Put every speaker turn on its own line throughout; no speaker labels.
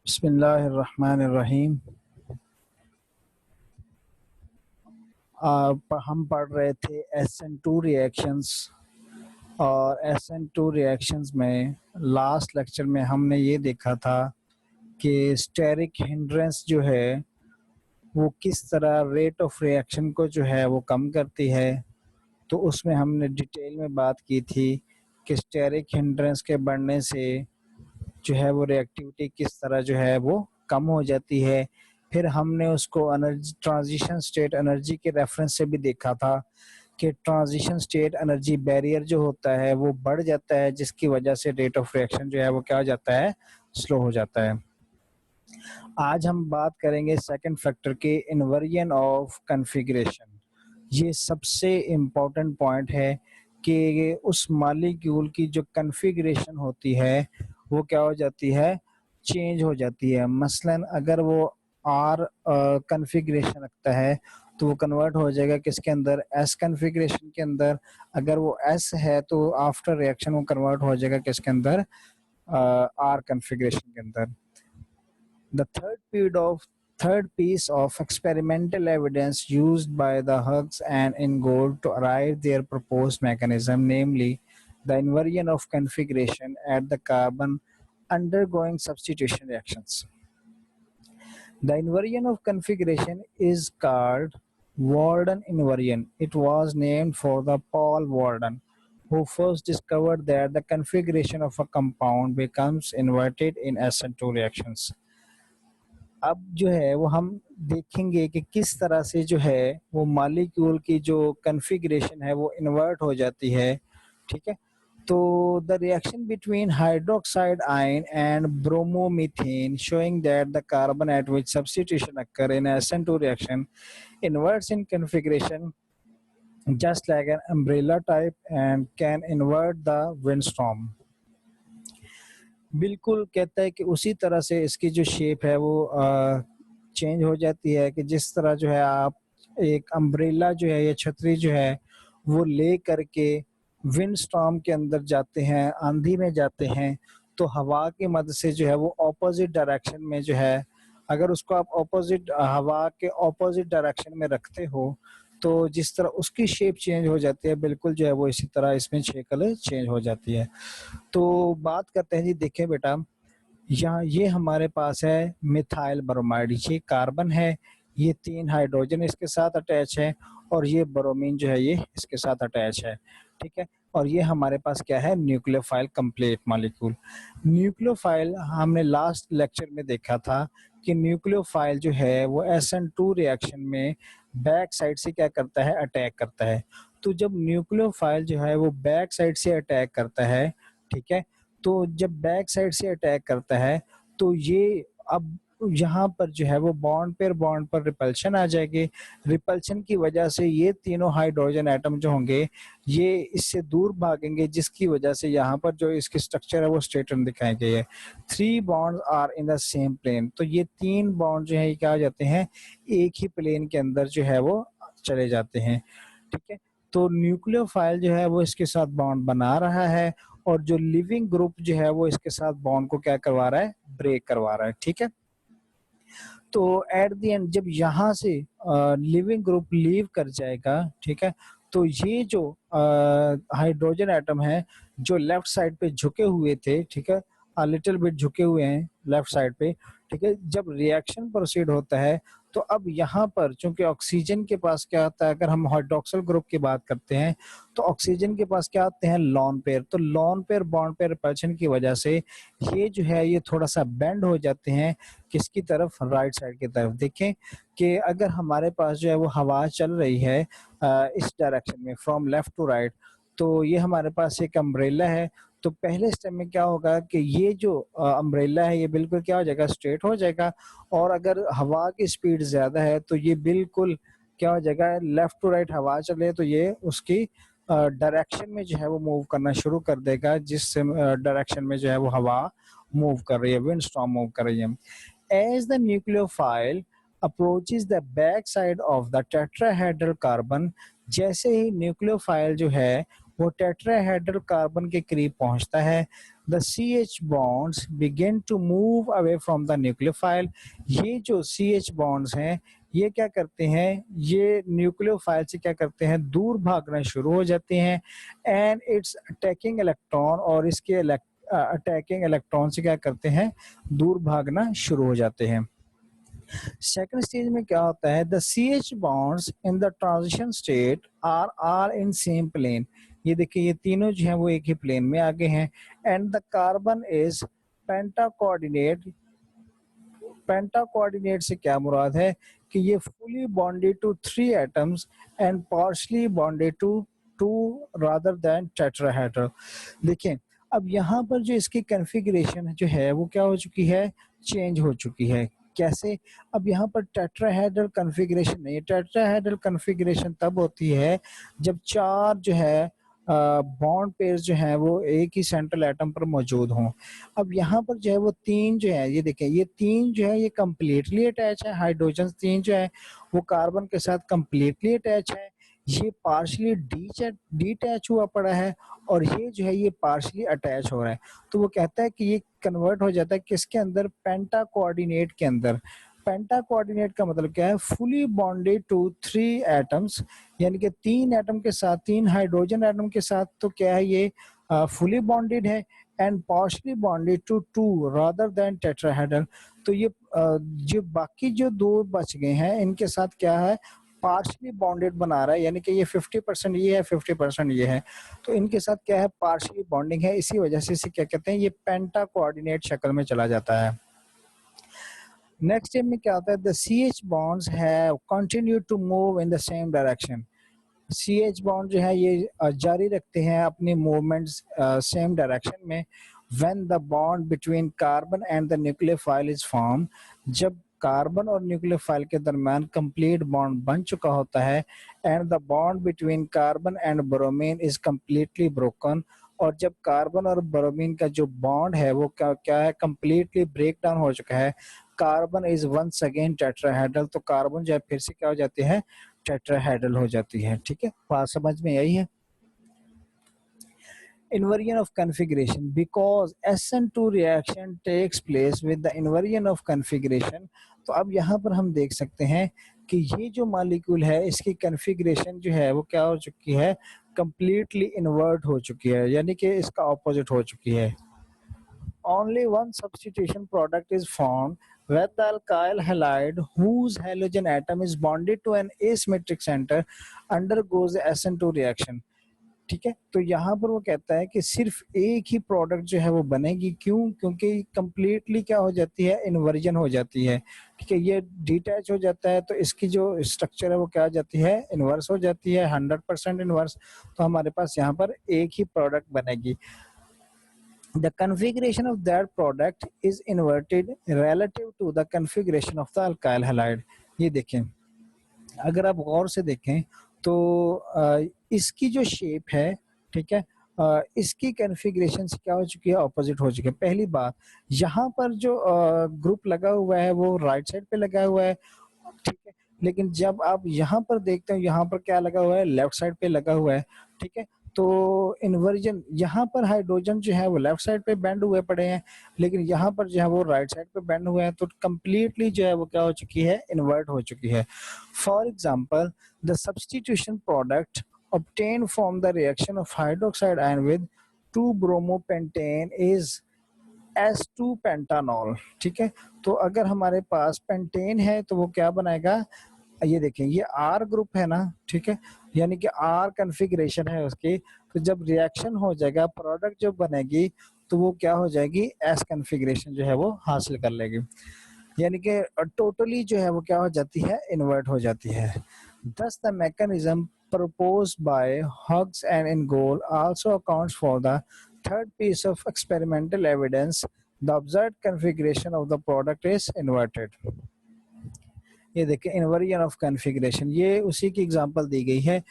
बिस्मिल्लाहिर्रहमानिर्रहीम। हम पढ़ रहे थे SN2 रिएक्शंस और SN2 रिएक्शंस में लास्ट लेक्चर में हमने ये देखा था कि स्टेरिक हिंड्रेंस जो है वो किस तरह रेट ऑफ रिएक्शन को जो है वो कम करती है। तो उसमें हमने डिटेल में बात की थी कि स्टेरिक हिंड्रेंस के बढ़ने से जो है वो रिएक्टिविटी किस तरह जो है वो कम हो जाती है। फिर हमने उसको एनर्जी ट्रांजिशन स्टेट एनर्जी के रेफरेंस से भी देखा था कि ट्रांजिशन स्टेट एनर्जी बैरियर जो होता है वो बढ़ जाता है, जिसकी वजह से रेट ऑफ रिएक्शन जो है वो क्या हो जाता है, स्लो हो जाता है। आज हम बात करेंगे सेकंड फैक्टर के इन्वर्जन ऑफ कॉन्फ़िगरेशन। ये सबसे इम्पोर्टेंट पॉइंट है कि उस मॉलिक्यूल की जो कॉन्फ़िगरेशन होती है वो क्या हो जाती है, चेंज हो जाती है। मसलन अगर वो आर कॉन्फ़िगरेशन रखता है तो वो कन्वर्ट हो जाएगा किसके अंदर, एस कॉन्फ़िगरेशन के अंदर। अगर वो एस है तो आफ्टर रिएक्शन वो कन्वर्ट हो जाएगा किसके अंदर, आर कॉन्फ़िगरेशन के अंदर। The third piece of experimental evidence used by the Hughes and Ingold to arrive their proposed mechanism, namely the inversion of configuration at the carbon undergoing substitution reactions. The inversion of configuration is called Warden inversion. It was named for the Paul Warden, who first discovered that the configuration of a compound becomes inverted in SN2 reactions. अब जो है वो हम देखेंगे कि किस तरह से जो है वो मॉलिक्यूल की जो कॉन्फ़िगरेशन है वो इन्वर्ट हो जाती है। ठीक है, तो the reaction between hydroxide ion and bromomethane showing that the carbon eight which substitution occur in SN2 reaction inverts in configuration just like an umbrella type and can invert the windstorm. बिल्कुल कहता है कि उसी तरह से इसकी जो shape है वो चेंज हो जाती है कि जिस तरह जो है आप एक अम्ब्रेला जो है या छतरी जो है वो ले करके विंड स्टॉर्म के अंदर जाते हैं, आंधी में जाते हैं, तो हवा की मदद से जो है वो ऑपोजिट डायरेक्शन में जो है, अगर उसको आप ऑपोजिट हवा के ऑपोजिट डायरेक्शन में रखते हो तो जिस तरह उसकी शेप चेंज हो जाती है, बिल्कुल जो है वो इसी तरह इसमें शक्ल चेंज हो जाती है। तो बात करते हैं जी, देखें बेटा, यहाँ ये हमारे पास है मिथाइल ब्रोमाइड, ये कार्बन है, ये 3 हाइड्रोजन इसके साथ अटैच है और ये ब्रोमीन जो है ये इसके साथ अटैच है। ठीक है, और ये हमारे पास क्या है, न्यूक्लियोफाइल कंप्लीट मॉलिक्यूल। न्यूक्लियोफाइल हमने लास्ट लेक्चर में देखा था कि न्यूक्लियोफाइल जो है वो SN2 रिएक्शन में बैक साइड से क्या करता है, अटैक करता है। तो जब न्यूक्लियोफाइल जो है वो बैक साइड से अटैक करता है, ठीक है, तो जब बैक साइड से अटैक करता है तो ये अब यहाँ पर जो है वो बॉन्ड पर रिपल्शन आ जाएगी। रिपल्शन की वजह से ये तीनों हाइड्रोजन एटम जो होंगे ये इससे दूर भागेंगे, जिसकी वजह से यहाँ पर जो इसकी स्ट्रक्चर है वो स्ट्रेटन दिखाई गई है। 3 bonds are in the same plane, तो ये 3 बॉन्ड जो है क्या आ जाते हैं, एक ही प्लेन के अंदर जो है वो चले जाते हैं। ठीक है, तो न्यूक्लियोफाइल जो है वो इसके साथ बॉन्ड बना रहा है और जो लिविंग ग्रुप जो है वो इसके साथ बॉन्ड को क्या करवा रहा है, ब्रेक करवा रहा है। ठीक है, तो एट द एंड जब यहाँ से लिविंग ग्रुप लीव कर जाएगा, ठीक है, तो ये जो हाइड्रोजन एटम है जो लेफ्ट साइड पे झुके हुए थे, ठीक है, लिटिल बिट झुके हुए हैं लेफ्ट साइड पे, ठीक है, जब रिएक्शन प्रोसीड होता है तो अब यहाँ पर चूंकि ऑक्सीजन के पास क्या आता है, अगर हम हाइड्रोक्सिल ग्रुप की बात करते हैं तो ऑक्सीजन के पास क्या आते हैं, लॉन पेयर। तो lone pair bond pair repulsion की वजह से ये जो है ये थोड़ा सा बेंड हो जाते हैं, किसकी तरफ, राइट साइड की तरफ। देखें कि अगर हमारे पास जो है वो हवा चल रही है इस डायरेक्शन में फ्रॉम लेफ्ट टू राइट, तो ये हमारे पास एक अम्ब्रेला है, तो पहले स्टेप में क्या होगा कि ये जो अम्ब्रेला है ये बिल्कुल क्या हो जाएगा, स्ट्रेट हो जाएगा। और अगर हवा की स्पीड ज्यादा है तो ये बिल्कुल क्या हो जाएगा, लेफ्ट टू राइट हवा चले तो ये उसकी डायरेक्शन में जो है वो मूव करना शुरू कर देगा, जिस डायरेक्शन में जो है वो हवा मूव कर रही है, विंड स्टॉर्म मूव कर रही है। As the nucleophile approaches the back side of the tetrahedral carbon, जैसे ही न्यूक्लियोफाइल जो है वो टेट्राहेड्रल कार्बन के करीब पहुंचता है। The CH bonds begin to move away from the nucleophile. ये जो CH बॉन्ड्स हैं ये क्या करते हैं, ये न्यूक्लियोफाइल से क्या करते हैं, दूर भागना शुरू हो जाते हैं। एंड इट्स अटैकिंग इलेक्ट्रॉन, और इसके अटैकिंग इलेक्ट्रॉन से क्या करते हैं, दूर भागना शुरू हो जाते हैं। सेकंड स्टेज में क्या होता है, the CH bonds in the transition state are in same plane. ये देखिए ये तीनों जो हैं वो एक ही प्लेन में आगे हैं। And the carbon is penta coordinate. Penta coordinate से क्या मुराद है कि ये fully bonded to 3 atoms and partially bonded to 2 rather than tetrahedral. देखिए अब यहाँ पर जो इसकी कॉन्फ़िगरेशन जो है वो क्या हो चुकी है, चेंज हो चुकी है। कैसे, अब यहाँ पर टेट्राहेड्रल कॉन्फ़िगरेशन नहीं है। टेट्राहेड्रल कॉन्फ़िगरेशन तब होती है जब 4 जो है बॉन्ड पेयर्स जो हैं वो एक ही सेंट्रल एटम पर मौजूद हों। अब यहाँ पर जो है वो 3 जो है, ये देखें ये 3 जो है ये कम्प्लीटली अटैच है। हाइड्रोजन 3 जो है वो कार्बन के साथ कम्प्लीटली अटैच है। ये पार्शली डिटैच हुआ पड़ा है, और ये जो है ये पार्शली अटैच हो रहा है। तो वो कहता है कि ये कन्वर्ट हो जाता है किसके अंदर, पेंटा कोऑर्डिनेट के अंदर। पेंटा कोऑर्डिनेट का मतलब क्या है, फुली बॉन्डेड टू 3 एटम्स, यानी कि 3 एटम के साथ, 3 हाइड्रोजन एटम के साथ तो क्या है ये फुली बॉन्डेड है। And partially bonded to 2 rather than tetrahedral. तो ये जो बाकी जो 2 बच गए हैं इनके साथ क्या है, पार्शली बॉन्डेड बना रहा है, यानी कि ये 50% ये है 50% ये है। तो इनके साथ क्या है, पार्शली बॉन्डिंग है। इसी वजह से इसे क्या कहते हैं, ये पेंटा कोऑर्डिनेट शक्ल में चला जाता है। नेक्स्ट स्टेप में क्या होता है, the CH bonds have continue to move in the same direction. CH bond जो है ये जारी रखते हैं अपनी मूवमेंट्स सेम डायरेक्शन में। When the bond between carbon and the nucleophile is form, जब कार्बन और न्यूक्लियोफाइल के दरमियान कंप्लीट बॉन्ड बन चुका होता है। And the bond between carbon and bromine is completely broken, और जब कार्बन और ब्रोमीन का जो बॉन्ड है वो क्या क्या है, कंप्लीटली ब्रेक डाउन हो चुका है। Carbon is once again tetrahedral, तो कार्बन जो है फिर से क्या हो जाती है, टेट्राहेड्रल हो जाती है। ठीक है, बात समझ में आई है। Inversion of configuration, because SN2 reaction takes place with the inversion of configuration। तो अब यहाँ पर हम देख सकते हैं कि ये जो मॉलिक्यूल है इसकी कन्फिग्रेशन जो है वो क्या हो चुकी है, कंप्लीटली इन्वर्ट हो चुकी है, यानी कि इसका ऑपोजिट हो चुकी है। Only one substitution product is formed with the alkyl halide whose halogen atom is bonded to an asymmetric center undergoes the SN2 reaction। ठीक है, तो यहाँ पर वो कहता है कि सिर्फ एक ही प्रोडक्ट जो है वो बनेगी। क्यों, क्योंकि कंप्लीटली क्या हो जाती है, इन्वर्जन हो जाती है। ठीक है, ये डिटैच हो जाता है तो इसकी जो स्ट्रक्चर है वो क्या हो जाती है, इन्वर्स हो जाती है, 100% इन्वर्स। तो हमारे पास यहाँ पर एक ही प्रोडक्ट बनेगी। The configuration of that product is inverted relative to the configuration of the alkyl halide। ये देखें, अगर आप गौर से देखें तो इसकी जो शेप है, ठीक है, इसकी कॉन्फ़िगरेशन से क्या हो चुकी है, ऑपोजिट हो चुकी है। पहली बात, यहाँ पर जो ग्रुप लगा हुआ है वो राइट साइड पे लगा हुआ है, ठीक है, लेकिन जब आप यहाँ पर देखते हो यहाँ पर क्या लगा हुआ है, लेफ्ट साइड पे लगा हुआ है। ठीक है, तो इन्वर्जन, यहाँ पर हाइड्रोजन जो है वो लेफ्ट साइड पे बेंड हुए पड़े हैं, लेकिन यहाँ पर जो है वो राइट साइड पे बेंड हुए हैं। तो कंप्लीटली जो है वो क्या हो चुकी है, इन्वर्ट हो चुकी है। For example, the substitution product obtained from the reaction of hydroxide ion with 2-bromopentane is S2 पेंटानॉल। ठीक है, तो अगर हमारे पास पेंटेन है तो वो क्या बनाएगा, ये देखें ये R ग्रुप है ना, ठीक है, यानी कि R कॉन्फ़िगरेशन है उसकी। तो जब रिएक्शन हो जाएगा, प्रोडक्ट जो बनेगी तो वो क्या हो जाएगी, S कॉन्फ़िगरेशन जो है वो हासिल कर लेगी, यानी कि टोटली जो है वो क्या हो जाती है, इन्वर्ट हो जाती है। Thus the mechanism proposed by Hughes and Ingold also accounts for the third piece of experimental evidence, the observed configuration of the product is inverted। ये देखिए इन्वर्जन ऑफ कॉन्फ़िगरेशन, ये उसी की एग्जांपल दी गई है।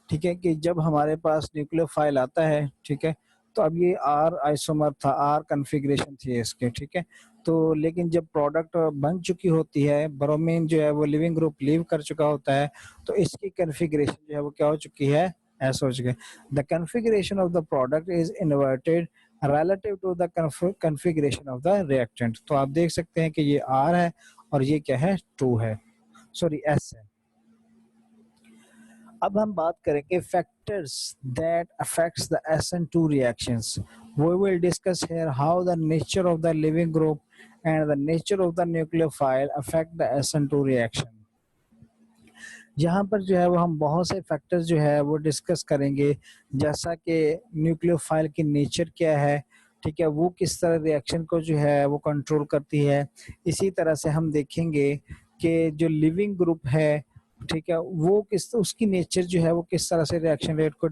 ठीक है, कि जब हमारे पास न्यूक्लियोफाइल आता है, ठीक है, तो अब ये आर आइसोमर था, आर कॉन्फ़िगरेशन थी इसके। ठीक है, तो लेकिन जब प्रोडक्ट बन चुकी होती है, ब्रोमीन जो है वो लिविंग ग्रुप लीव कर चुका होता है, तो इसकी कॉन्फ़िगरेशन जो है वो क्या हो चुकी है, ऐसा हो चुका है। The configuration of the product is inverted relative to the configuration of the reactant। तो आप देख सकते हैं कि ये R है और ये क्या है 2 है, सॉरी S है। अब हम बात करेंगे factors that affects the SN2 reactions। We will discuss here how the nature of the living group and the nature of the nucleophile affect the SN2 reaction। यहाँ पर जो है वो हम बहुत से फैक्टर्स जो है वो डिस्कस करेंगे, जैसा कि न्यूक्लियोफाइल की नेचर क्या है, ठीक है, वो किस तरह रिएक्शन को जो है वो कंट्रोल करती है। इसी तरह से हम देखेंगे कि जो लिविंग ग्रुप है, ठीक है, वो किस उसकी नेचर जो है वो किस तरह से रिएक्शन रेट को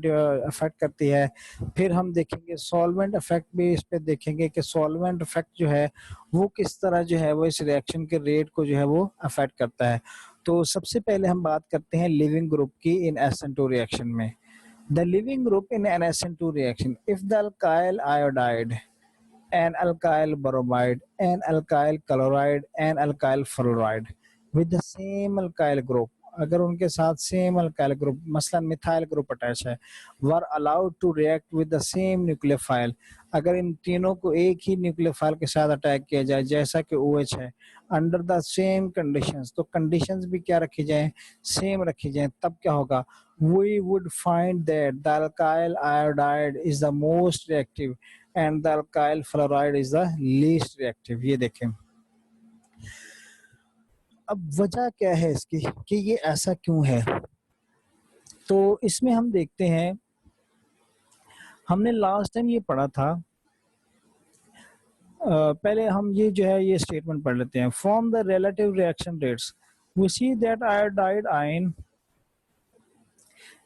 अफेक्ट करती है। फिर हम देखेंगे सॉल्वेंट इफेक्ट भी इस पे देखेंगे कि सॉल्वेंट इफेक्ट जो है वो किस तरह जो है वो इस रिएक्शन के रेट को जो है वो अफेक्ट करता है। तो सबसे पहले हम बात करते हैं लिविंग ग्रुप की इन SN2 रिएक्शन में। The leaving group in an SN2 reaction, if the alkyl iodide, an alkyl bromide, an alkyl chloride, an alkyl fluoride with the same alkyl group, अगर उनके साथ सेम अल्काइल ग्रुप मसलन methyl group attach है, were allowed to react with the same nucleophile, अगर इन तीनों को एक ही न्यूक्लियोफाइल के साथ अटैक किया जाए जैसा कि OH है, अंडर द सेम कंडीशंस, तो कंडीशंस भी क्या रखी जाए, सेम रखी जाए, तब क्या होगा, we would find that the alkyl iodide is the most reactive and the alkyl fluoride is the least reactive। ये देखें, अब वजह क्या है इसकी कि ये ऐसा क्यों है। तो इसमें हम देखते हैं, हमने लास्ट टाइम ये पढ़ा था, पहले हम ये जो है ये स्टेटमेंट पढ़ लेते हैं। From the relative reaction rates we see that iodide ion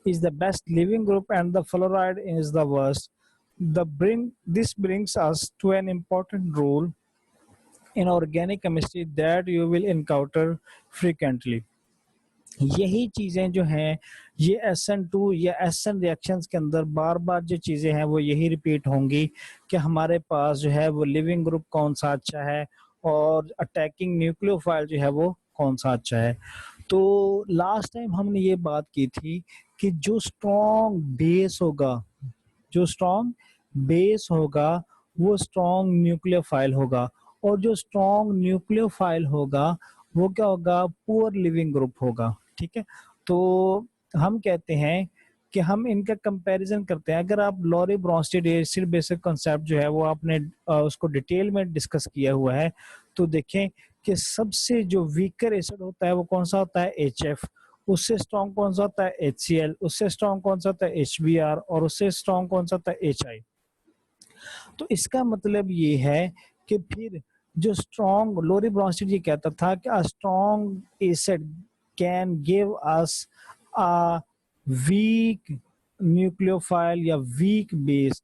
is the best living group and the fluoride is the worst। This brings us to an important rule in organic chemistry that you will encounter frequently। यही चीजें जो हैं ये SN2 या SN reactions के अंदर बार बार जो चीजें हैं वो यही रिपीट होंगी कि हमारे पास जो है वो लिविंग ग्रुप कौन सा अच्छा है और अटैकिंग न्यूक्लियोफाइल जो है वो कौन सा अच्छा है। तो लास्ट टाइम हमने ये बात की थी कि जो स्ट्रॉन्ग बेस होगा, जो स्ट्रॉन्ग बेस होगा वो स्ट्रॉन्ग न्यूक्लियोफाइल होगा, और जो स्ट्रॉन्ग न्यूक्लियोफाइल होगा वो क्या होगा, पुअर लिविंग ग्रुप होगा। ठीक है, तो हम कहते हैं कि हम इनका कंपैरिजन करते हैं। अगर आप Lowry Bronsted acid basic concept जो है वो आपने उसको डिटेल में डिस्कस किया हुआ है, तो देखें कि सबसे जो वीकर एसिड होता है वो कौन सा होता है, HF, उससे स्ट्रॉन्ग कौन सा होता है, HCl, उससे स्ट्रॉन्ग कौन सा होता है, HBr, और उससे स्ट्रॉन्ग कौन सा होता है, HI। तो इसका मतलब ये है कि फिर जो स्ट्रॉन्ग, लोरी ब्रोंस्टेड ये कहता था कि a strong acid can give us a weak nucleophile या weak base,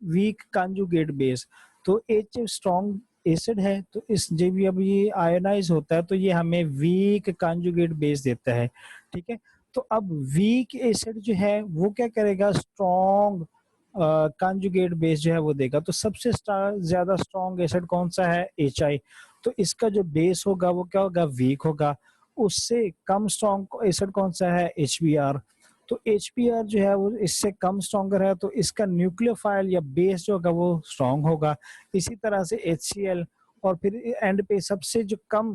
weak conjugate base. तो एच स्ट्रॉन्ग एसिड है, तो इस जब ये आयोनाइज होता है तो ये हमें वीक कंजुगेट बेस देता है। ठीक है, तो अब वीक एसिड जो है वो क्या करेगा, स्ट्रॉन्ग कंजुगेट बेस जो है वो देगा। तो सबसे ज्यादा स्ट्रॉन्ग एसिड कौन सा है, HI, तो इसका जो बेस होगा वो क्या होगा, वीक होगा। उससे कम स्ट्रॉन्ग एसिड कौन सा है, HBr, तो HBr जो है वो इससे कम स्ट्रॉन्गर है, तो इसका न्यूक्लियोफाइल या बेस जो होगा वो स्ट्रॉन्ग होगा। इसी तरह से HCl, और फिर एंड पे सबसे जो कम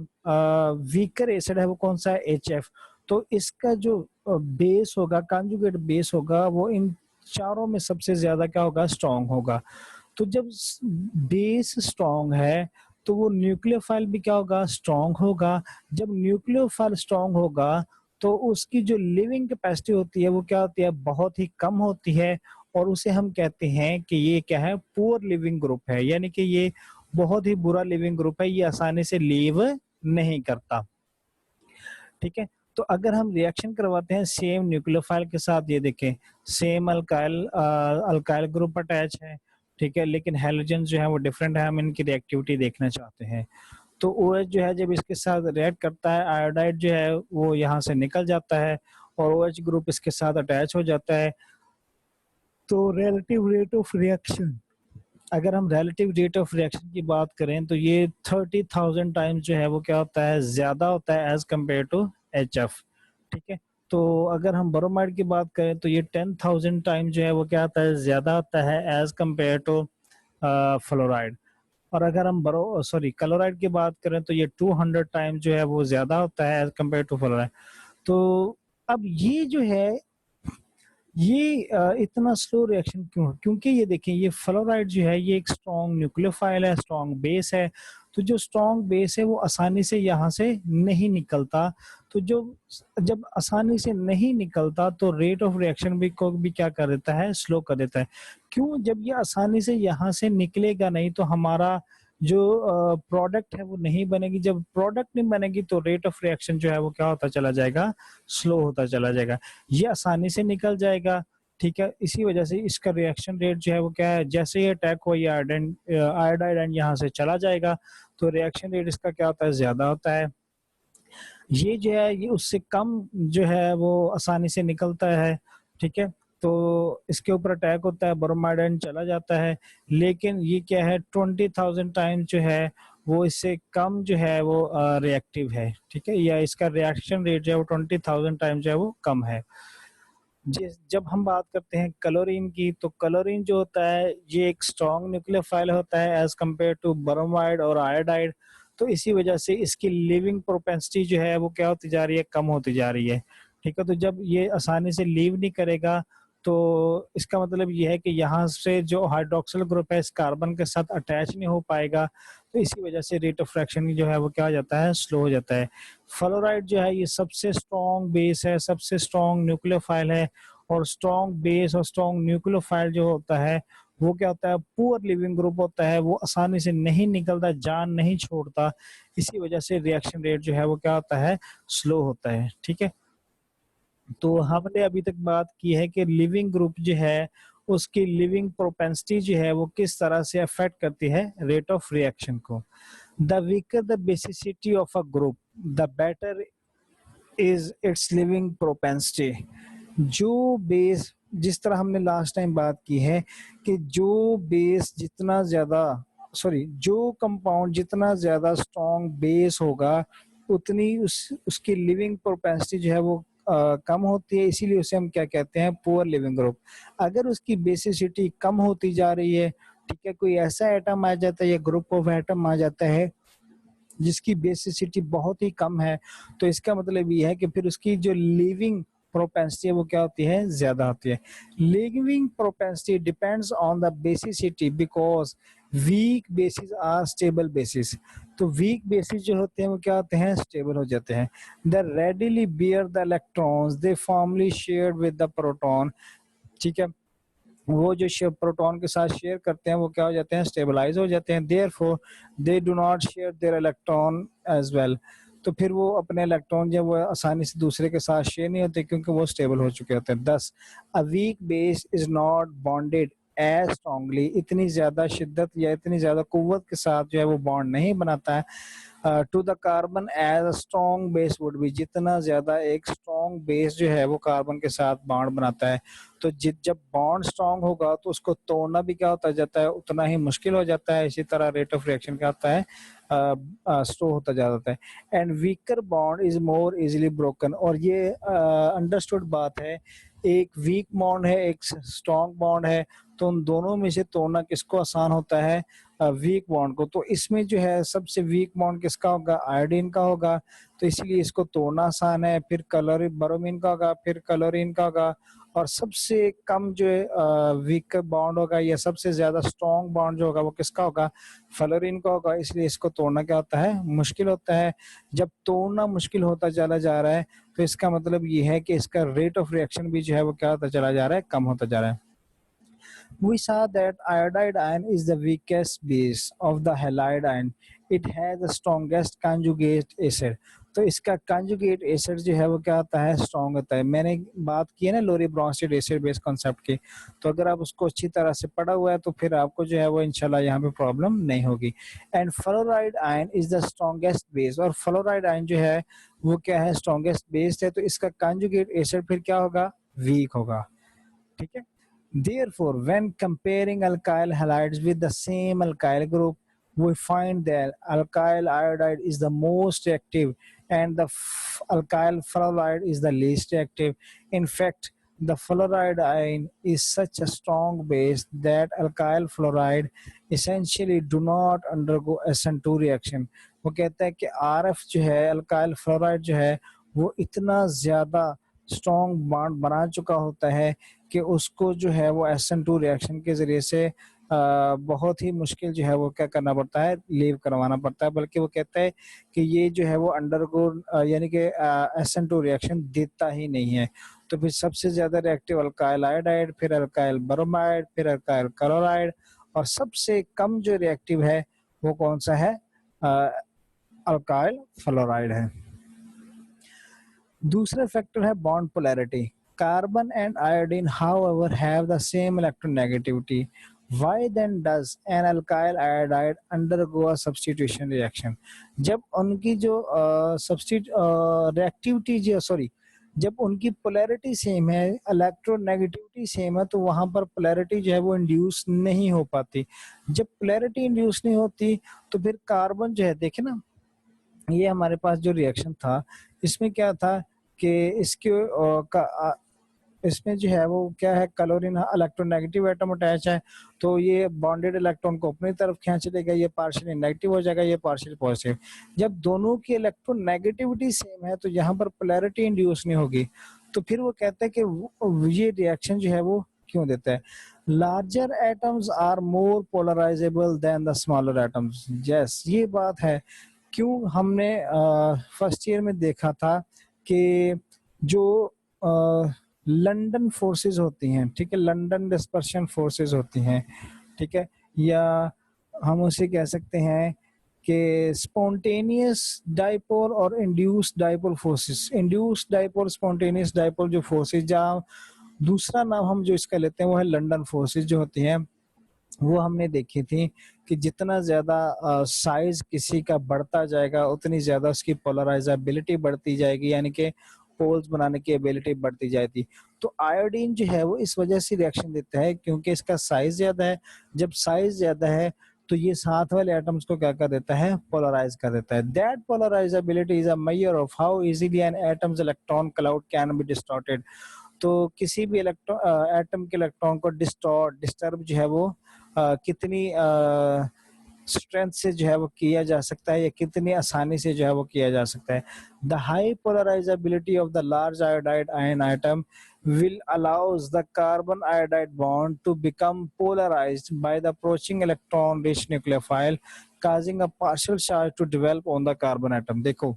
वीकर एसिड है वो कौन सा है, HF, तो इसका जो बेस होगा, कंजुगेट बेस होगा, वो इन चारों में सबसे ज्यादा क्या होगा, स्ट्रॉन्ग होगा। तो जब बेस स्ट्रॉन्ग है तो वो न्यूक्लियोफाइल भी क्या होगा, स्ट्रॉन्ग होगा। जब न्यूक्लियोफाइल स्ट्रॉन्ग होगा तो उसकी जो लिविंग कैपेसिटी होती है वो क्या होती है, बहुत ही कम होती है, और उसे हम कहते हैं कि ये क्या है, पुअर लिविंग ग्रुप है, यानी कि ये बहुत ही बुरा लिविंग ग्रुप है, ये आसानी से लीव नहीं करता। ठीक है, तो अगर हम रिएक्शन करवाते हैं सेम न्यूक्लियोफाइल के साथ, ये देखें सेम अल्काइल ग्रुप अटैच है, ठीक है, लेकिन हैलोजन जो है वो डिफरेंट है, हम इनकी रिएक्टिविटी देखना चाहते हैं। तो OH जो है जब इसके साथ रिएक्ट करता है, आयोडाइड जो है वो यहाँ से निकल जाता है और OH ग्रुप इसके साथ अटैच हो जाता है। तो रिलेटिव रेट ऑफ रिएक्शन, अगर हम रिलेटिव रेट ऑफ रिएक्शन की बात करें तो ये 30,000 टाइम्स जो है वो क्या होता है, ज्यादा होता है एज कम्पेयर टू HF। ठीक है, तो अगर हम ब्रोमाइड की बात करें तो ये 10,000 टाइम जो है वो क्या आता है, ज़्यादा आता है एज़ कम्पेयर टू फ्लोराइड। और अगर हम क्लोराइड की बात करें तो ये 200 टाइम जो है वो ज़्यादा होता है एज़ कम्पेयर टू फ्लोराइड। तो अब ये जो है ये इतना स्लो रिएक्शन क्यों है? क्योंकि ये देखिए ये फ्लोराइड जो है ये एक स्ट्रॉन्ग न्यूक्लियोफाइल है, स्ट्रॉन्ग बेस है। तो जो स्ट्रॉन्ग बेस है वो आसानी से यहाँ से नहीं निकलता। तो जो जब आसानी से नहीं निकलता तो रेट ऑफ रिएक्शन भी क्या कर देता है, स्लो कर देता है। क्यों? जब ये आसानी से यहाँ से निकलेगा नहीं तो हमारा जो प्रोडक्ट है वो नहीं बनेगी। जब प्रोडक्ट नहीं बनेगी तो रेट ऑफ रिएक्शन जो है वो क्या होता चला जाएगा, स्लो होता चला जाएगा। ये आसानी से निकल जाएगा, ठीक है। इसी वजह से इसका रिएक्शन रेट जो है वो क्या है, जैसे ही अटैक हो ये आयोडाइड एंड यहाँ से चला जाएगा तो रिएक्शन रेट इसका क्या होता है, ज्यादा होता है। ये जो है ये उससे कम जो है वो आसानी से निकलता है, ठीक है। तो इसके ऊपर अटैक होता है, ब्रोमाइड एंड चला जाता है। लेकिन ये क्या है, 20,000 टाइम जो है वो इससे कम जो है वो रिएक्टिव है, ठीक है, या इसका रिएक्शन रेट जो है वो 20,000 टाइम जो है वो कम है। जिस जब हम बात करते हैं क्लोरीन की, तो क्लोरीन जो होता है ये एक स्ट्रॉन्ग न्यूक्लियोफाइल होता है एज कम्पेयर टू ब्रोमाइड और आयोडाइड। तो इसी वजह से इसकी लिविंग प्रोपेंसिटी जो है वो क्या होती जा रही है, कम होती जा रही है, ठीक है। तो जब ये आसानी से लीव नहीं करेगा तो इसका मतलब ये है कि यहाँ से जो हाइड्रोक्सिल ग्रुप है इस कार्बन के साथ अटैच नहीं हो पाएगा। तो इसी वजह से रेट ऑफ फ्रैक्शन जो है वो क्या हो जाता है, स्लो हो जाता है। फ्लोराइड जो है ये सबसे स्ट्रॉन्ग बेस है, सबसे स्ट्रॉन्ग न्यूक्लियोफाइल है। और स्ट्रॉन्ग बेस और स्ट्रॉन्ग न्यूक्लियोफाइल जो होता है वो क्या होता है, पुअर लिविंग ग्रुप होता है, वो आसानी से नहीं निकलता, जान नहीं छोड़ता। इसी वजह से रिएक्शन रेट जो है वो क्या होता है, स्लो होता है, ठीक है। तो हमने अभी तक बात की है कि लिविंग ग्रुप जो है उसकी लिविंग प्रोपेंसिटी जो है वो किस तरह से अफेक्ट करती है रेट ऑफ रिएक्शन को। The weaker the basicity of a group the better is it's living propensity. जो बेस, जिस तरह हमने लास्ट टाइम बात की है कि जो बेस जितना ज्यादा, जो कंपाउंड जितना ज्यादा स्ट्रॉन्ग बेस होगा उतनी उसकी लिविंग प्रोपेंसिटी जो है वो कम होती है। इसीलिए उसे हम क्या कहते हैं, पुअर लिविंग ग्रुप। अगर उसकी बेसिसिटी कम होती जा रही है, ठीक है, कोई ऐसा एटम आ जाता है या ग्रुप ऑफ एटम आ जाता है जिसकी बेसिसिटी बहुत ही कम है, तो इसका मतलब ये है कि फिर उसकी जो लिविंग प्रोपेंसिटी है वो क्या होती है, ज्यादा होती है। Leaving propensity depends on the basicity because weak bases are stable bases. तो वीक बेसिस जो होते हैं वो क्या होते हैं, स्टेबल हो जाते हैं। The readily bear the electrons they formally shared with the proton, ठीक है। वो जो प्रोटॉन के साथ शेयर करते हैं वो क्या हो जाते हैं, स्टेबलाइज हो जाते हैं। Therefore they do not share their electron as well. तो फिर वो अपने इलेक्ट्रॉन जो वो आसानी से दूसरे के साथ शेयर नहीं होते क्योंकि वो स्टेबल हो चुके होते हैं। Thus a weak base is not bonded as strongly, इतनी ज्यादा शिद्दत या इतनी ज्यादा कुव्वत के साथ जो है वो बॉन्ड नहीं बनाता है to the carbon as a strong base would be, जितना ज्यादा एक स्ट्रॉन्ग बेस जो है वो कार्बन के साथ बॉन्ड बनाता है। तो जब बॉन्ड स्ट्रॉन्ग होगा तो उसको तोड़ना भी क्या होता जाता है, उतना ही मुश्किल हो जाता है। इसी तरह रेट ऑफ रिएक्शन क्या होता है, स्लो होता जाता है। And weaker bond is more easily broken, और ये अंडरस्टूड बात है। एक वीक बॉन्ड है, एक स्ट्रॉन्ग बॉन्ड है, तो उन दोनों में से तोड़ना किसको आसान होता है, वीक बॉन्ड को। तो इसमें जो है सबसे वीक बॉन्ड किसका होगा, आयोडीन का होगा। तो इसीलिए इसको तोड़ना आसान है। फिर क्लोरीन ब्रोमीन का होगा, फिर क्लोरीन का होगा। और सबसे कम जो वीक बॉन्ड होगा या सबसे ज्यादा स्ट्रॉन्ग बॉन्ड जो होगा वो किसका होगा, फ्लोरीन का होगा। इसलिए इसको तोड़ना क्या होता है, मुश्किल होता है। जब तोड़ना मुश्किल होता चला जा रहा है तो इसका मतलब ये है कि इसका रेट ऑफ रिएक्शन भी जो है वो क्या होता चला जा रहा है, कम होता जा रहा है। We saw that iodide ion is the weakest base of the halide ion. It has the strongest conjugate acid. तो इसका कंजुगेट एसिड जो है वो क्या होता है, स्ट्रॉन्ग होता है। मैंने बात की है ना लोरी ब्रोंस्टेड एसिड बेस कॉन्सेप्ट की, तो अगर आप उसको अच्छी तरह से पढ़ा हुआ है तो फिर आपको जो है वो इंशाल्लाह यहाँ पे प्रॉब्लम नहीं होगी। And fluoride ion is the strongest base, और फ्लोराइड आयन जो है वो क्या है, स्ट्रॉन्गेस्ट बेस है। तो इसका कंजुगेट एसिड फिर क्या होगा, वीक होगा, ठीक है। Therefore, when comparing alkyl halides with the same alkyl group, we find that alkyl iodide is the most reactive and the alkyl fluoride is the least reactive. In fact, the fluoride ion is such a strong base that alkyl fluoride essentially do not undergo SN2 reaction. वो कहता है कि RF जो है alkyl fluoride जो है वो इतना ज़्यादा स्ट्रॉन्ग बॉन्ड बना चुका होता है कि उसको जो है वो SN2 रिएक्शन के ज़रिए से बहुत ही मुश्किल जो है वो क्या करना पड़ता है, लीव करवाना पड़ता है। बल्कि वो कहता है कि ये जो है वो अंडरगो यानी कि SN2 रिएक्शन देता ही नहीं है। तो फिर सबसे ज़्यादा रिएक्टिव अल्काइल आयोडाइड, फिर अल्काइल ब्रोमाइड, फिर अल्काइल क्लोराइड और सबसे कम जो रिएक्टिव है वो कौन सा है? अल्काइल फ्लोराइड है। दूसरा फैक्टर है bond polarity. Carbon and iodine however have the same electronegativity. Why then does an alkyl iodide undergo a substitution reaction? जब उनकी जो रिएक्टिविटी जो सॉरी जब उनकी पोलैरिटी सेम है, इलेक्ट्रोनेगेटिविटी सेम है, तो वहां पर पोलैरिटी जो है वो इंड्यूस नहीं हो पाती। जब पोलैरिटी इंड्यूस नहीं होती तो फिर कार्बन जो है देखे ना, ये हमारे पास जो रिएक्शन था इसमें क्या था कि इसमें जो है वो क्या है, क्लोरीन इलेक्ट्रोनेगेटिव एटम अटैच है, तो ये बॉन्डेड इलेक्ट्रॉन को अपनी तरफ खींच लेगा, ये पार्शियली नेगेटिव हो जाएगा, ये पार्शियली पॉजिटिव। जब दोनों की इलेक्ट्रोनेगेटिविटी सेम है तो यहाँ पर पोलैरिटी इंड्यूस नहीं होगी। तो फिर वो कहता है कि ये रिएक्शन जो है वो क्यों देता है? Larger atoms are more polarisable than the smaller atoms. Yes, ये बात है। क्यों हमने फर्स्ट ईयर में देखा था कि जो लंदन फोर्सेस होती हैं, ठीक है, लंदन डिस्पर्शन फोर्सेस होती हैं, ठीक है, या हम उसे कह सकते हैं कि स्पॉन्टेनियस डाइपोल और induced dipole forces. Induced dipole, spontaneous dipole जो फोर्सेस, जहाँ दूसरा नाम हम जो इसका लेते हैं वो है लंदन फोर्सेस जो होती हैं, वो हमने देखी थी कि जितना ज़्यादा साइज किसी का बढ़ता जाएगा उतनी ज़्यादा उसकी पोलराइजेबिलिटी बढ़ती जाएगी, यानी कि पोल्स बनाने की एबिलिटी बढ़ती जाती। तो आयोडीन जो है वो इस वजह से रिएक्शन देता है क्योंकि इसका साइज ज़्यादा है। जब साइज ज़्यादा है तो ये साथ वाले एटम्स को क्या कर देता है? पोलराइज कर देता है। That polarisability is a measure of how easily an atom's electron cloud can be distorted. तो किसी भी एटम के इलेक्ट्रॉन को डिस्टर्ब जो है वो कितनी स्ट्रेंथ से जो है वो किया जा सकता है या कितनी आसानी से जो है वो किया जा सकता है। The high polarisability of the large iodide ion item will allows the carbon iodide bond to become polarized by the approaching electron rich nucleophile, causing a partial charge to develop on the carbon atom। देखो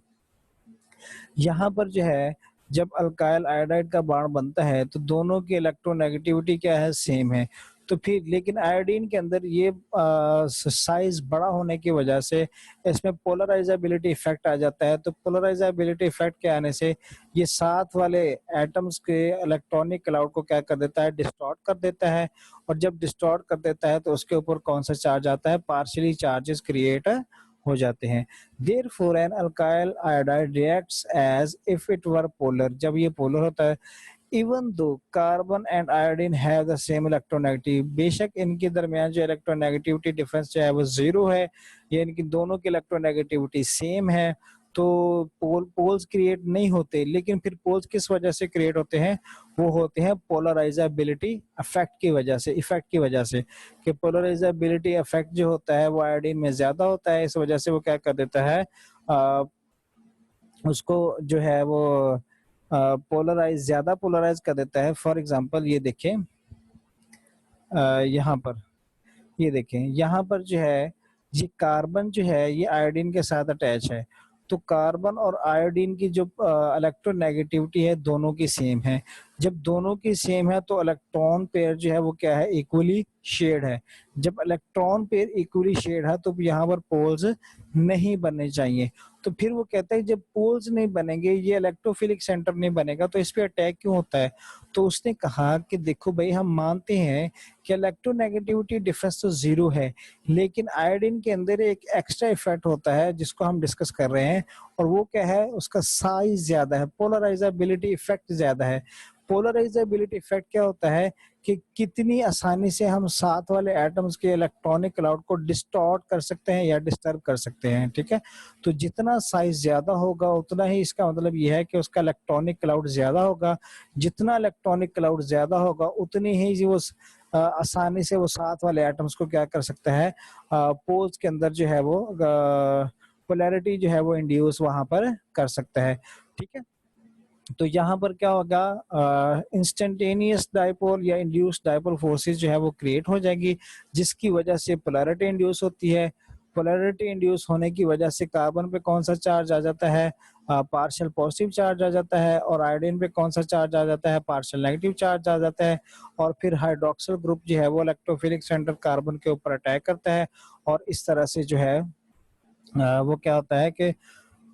यहाँ पर जो है जब alkyl iodide का bond बनता है तो दोनों की इलेक्ट्रोनेगेटिविटी क्या है? सेम है। तो फिर लेकिन आयोडीन के अंदर ये साइज बड़ा होने की वजह से इसमें पोलराइजेबिलिटी इफेक्ट आ जाता है। तो पोलराइजेबिलिटी इफेक्ट के आने से ये साथ वाले एटम्स के इलेक्ट्रॉनिक क्लाउड को क्या कर देता है? डिस्टॉर्ट कर देता है। और जब डिस्टॉर्ट कर देता है तो उसके ऊपर कौन सा चार्ज आता है? पार्शियली चार्जेस क्रिएट हो जाते हैं। Therefore an alkyl iodide reacts as if it were polar। जब ये पोलर होता है, even though carbon and iodine have the same electronegativity, बेशक इनके दरमियान जो इलेक्ट्रोनेगेटिविटी डिफरेंस जो है वो जीरो है, या इनकी दोनों की इलेक्ट्रोनेगेटिविटी सेम है, तो पोल्स क्रिएट नहीं होते। लेकिन फिर पोल्स किस वजह से क्रिएट होते हैं? वो होते हैं पोलराइजेबिलिटी इफेक्ट की वजह से कि पोलराइजेबिलिटी इफेक्ट जो होता है वो आयोडीन में ज्यादा होता है। इस वजह से वो क्या कर देता है? उसको जो है वो ज्यादा पोलराइज कर देता है। फॉर एग्जांपल ये देखें, यहाँ पर ये देखें, यहाँ पर जो है ये कार्बन जो है ये आयोडीन के साथ अटैच है। तो कार्बन और आयोडीन की जो इलेक्ट्रोनेगेटिविटी है दोनों की सेम है। जब दोनों की सेम है तो इलेक्ट्रॉन पेयर जो है वो क्या है? इक्वली शेड है। जब इलेक्ट्रॉन पेयर इक्वली शेड है तो यहाँ पर पोल्स नहीं बनने चाहिए। तो फिर वो कहता है जब पोल्स नहीं बनेंगे, ये इलेक्ट्रोफिलिक सेंटर नहीं बनेगा, तो इस पे अटैक क्यों होता है? तो उसने कहा कि देखो भाई, हम मानते हैं कि इलेक्ट्रोनेगेटिविटी डिफरेंस तो जीरो है, लेकिन आयोडीन के अंदर एक एक्स्ट्रा इफेक्ट होता है जिसको हम डिस्कस कर रहे हैं, और वो क्या है? उसका साइज ज्यादा है, पोलराइजेबिलिटी इफेक्ट ज्यादा है। पोलराइजेबिलिटी इफेक्ट क्या होता है कि कितनी आसानी से हम साथ वाले एटम्स के इलेक्ट्रॉनिक क्लाउड को डिस्टॉर्ट कर सकते हैं या डिस्टर्ब कर सकते हैं, ठीक है। तो जितना साइज ज्यादा होगा उतना ही इसका मतलब यह है कि उसका इलेक्ट्रॉनिक क्लाउड ज्यादा होगा। जितना इलेक्ट्रॉनिक क्लाउड ज्यादा होगा उतनी ही जो आसानी से वो साथ वाले एटम्स को क्या कर सकता है, पोल्स के अंदर जो है वो पोलैरिटी जो है वो इंड्यूस वहां पर कर सकता है, ठीक है। तो यहाँ पर क्या होगा, इंस्टेंटेनियस डाइपोल या इंड्यूस डाइपोल फोर्सेस जो है वो क्रिएट हो जाएगी, जिसकी वजह से पोलैरिटी इंड्यूस होती है। पोलैरिटी इंड्यूस होने की वजह से कार्बन पे कौन सा चार्ज आ जाता है, पार्शियल पॉजिटिव चार्ज आ जाता है, और आयोडीन पे कौन सा चार्ज आ जाता है, पार्शियल नेगेटिव चार्ज आ जाता है। और फिर हाइड्रोक्सिल ग्रुप जो है वो इलेक्ट्रोफिलिक सेंटर कार्बन के ऊपर अटैक करता है, और इस तरह से जो है वो क्या होता है कि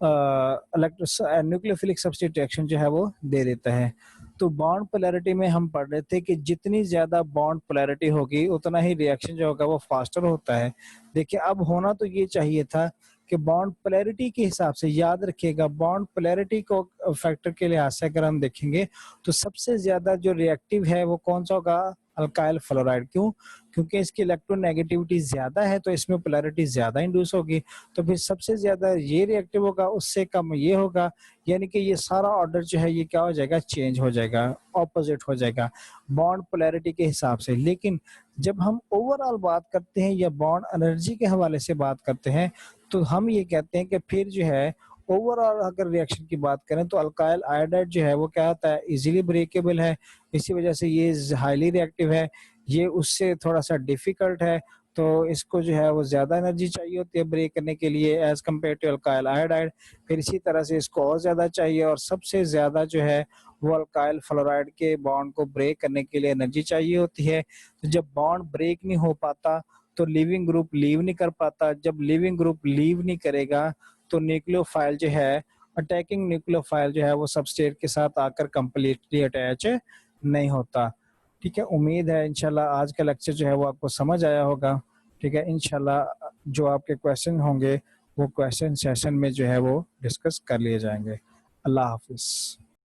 न्यूक्लियोफिलिक सब्स्टिट्यूशन जो है वो दे देता है। तो बॉन्ड पोलैरिटी में हम पढ़ रहे थे कि जितनी ज्यादा बॉन्ड पोलैरिटी होगी उतना ही रिएक्शन जो होगा वो फास्टर होता है। देखिए अब होना तो ये चाहिए था कि बॉन्ड पोलैरिटी के हिसाब से, याद रखिएगा बॉन्ड पोलैरिटी को फैक्टर के लिहाज से अगर हम देखेंगे तो सबसे ज्यादा जो रिएक्टिव है वो कौन सा होगा, अल्काइल फ्लोराइड। क्यों? क्योंकि इसकी इलेक्ट्रोनेगेटिविटी ज्यादा है तो इसमें पोलैरिटी ज्यादा इंड्यूस होगी, तो फिर सबसे ज्यादा ये रिएक्टिव होगा, उससे कम ये होगा, यानी कि ये सारा ऑर्डर जो है ये क्या हो जाएगा, चेंज हो जाएगा, ऑपोजिट हो जाएगा बॉन्ड पोलैरिटी के हिसाब से। लेकिन जब हम ओवरऑल बात करते हैं या बॉन्ड एनर्जी के हवाले से बात करते हैं तो हम ये कहते हैं कि फिर जो है ओवरऑल अगर रिएक्शन की बात करें तो अल्काइल आयोडाइड जो है वो क्या होता है, इजीली ब्रेकेबल है, इसी वजह से ये हाईली रिएक्टिव है। ये उससे थोड़ा सा डिफिकल्ट है, तो इसको जो है वो ज्यादा एनर्जी चाहिए होती है ब्रेक करने के लिए as compare to alkyl iodide. फिर इसी तरह से इसको और ज्यादा चाहिए, और सबसे ज्यादा जो है वो अल्काइल फ्लोराइड के बॉन्ड को ब्रेक करने के लिए एनर्जी चाहिए होती है। तो जब बॉन्ड ब्रेक नहीं हो पाता तो लिविंग ग्रुप लीव नहीं कर पाता, जब लिविंग ग्रुप लीव नहीं करेगा तो न्यूक्लियोफाइल जो है, अटैकिंग न्यूक्लियोफाइल जो है वो सबस्ट्रेट के साथ आकर कंप्लीटली अटैच नहीं होता। ठीक है, उम्मीद है इंशाल्लाह आज का लेक्चर जो है वो आपको समझ आया होगा। ठीक है, इंशाल्लाह जो आपके क्वेश्चन होंगे वो क्वेश्चन सेशन में जो है वो डिस्कस कर लिए जाएंगे। अल्लाह हाफिज।